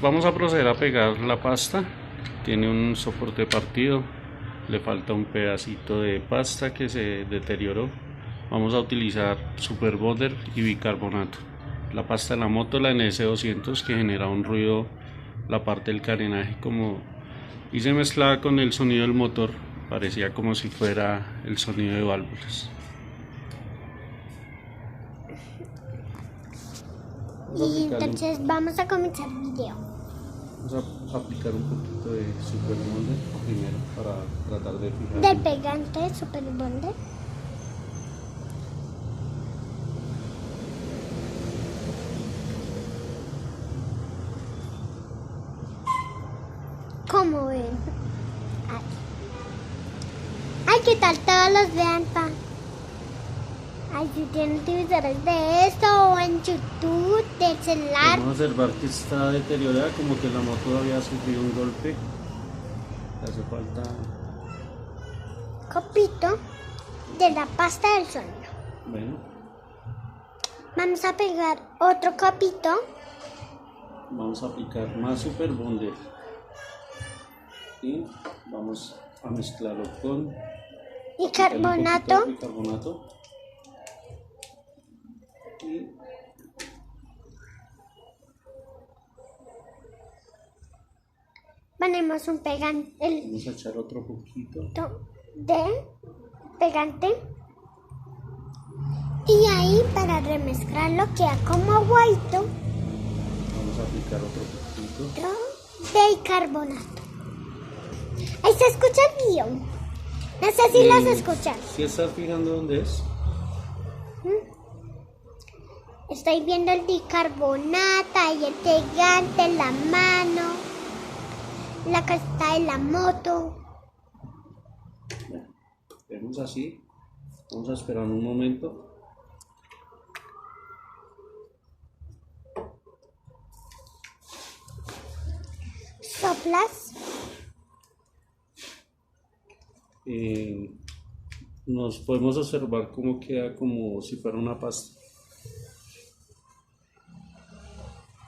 Vamos a proceder a pegar la pasta. Tiene un soporte partido, le falta un pedacito de pasta que se deterioró. Vamos a utilizar Super Bonder y bicarbonato. La pasta de la moto, la NS200, que genera un ruido, la parte del carenaje como y se mezclaba con el sonido del motor, parecía como si fuera el sonido de válvulas. Y entonces vamos a comenzar el video. Vamos a aplicar un poquito de Super Bonder primero para tratar de fijar. Del pegante Super Bonder. ¿Cómo ven? Ay, ¿qué tal todos los vean, pa? Ay, si tienen televisores de esto o en YouTube, del celular. Vamos a observar que está deteriorada, como que la moto había sufrido un golpe. Le hace falta Copito de la pasta del sonido. bueno, Vamos a pegar otro copito. vamos a aplicar más Super Bonder y vamos a mezclarlo con Bicarbonato. bicarbonato y Ponemos un pegante vamos a echar otro poquito. de pegante. Y ahí para remezclarlo queda como aguadito Vamos a aplicar otro poquito. de bicarbonato. Ahí se escucha el video. No sé si los escuchan. ¿Sí estás fijando dónde es? Estoy viendo el bicarbonato y el pegante, la mano, la casta de la moto. Bueno, vemos así. Vamos a esperar un momento. Soplas. Nos podemos observar cómo queda, como si fuera una pasta.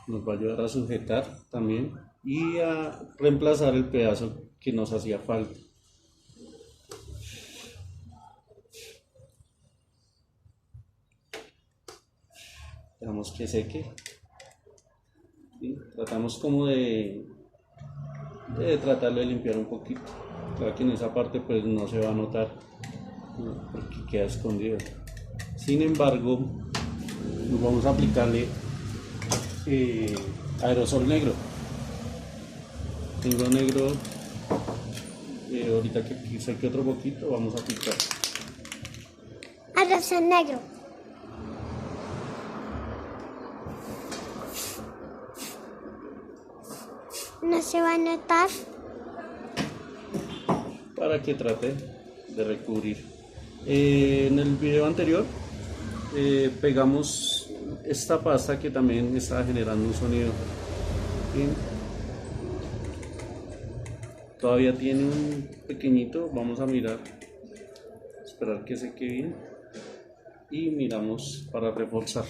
Nos va a ayudar a sujetar también y a reemplazar el pedazo que nos hacía falta. Dejamos que seque. ¿Sí? Tratamos como de tratarlo de limpiar un poquito. Claro que en esa parte pues no se va a notar, ¿no? Porque queda escondido. Sin embargo, nos vamos a aplicarle aerosol negro. Tengo negro, ahorita que saque otro poquito vamos a aplicar. Aerosol negro. No se va a notar. Para que trate de recubrir. En el video anterior pegamos esta pasta que también estaba generando un sonido. Bien. Todavía tiene un pequeñito, vamos a mirar, esperar que seque bien y miramos para reforzar.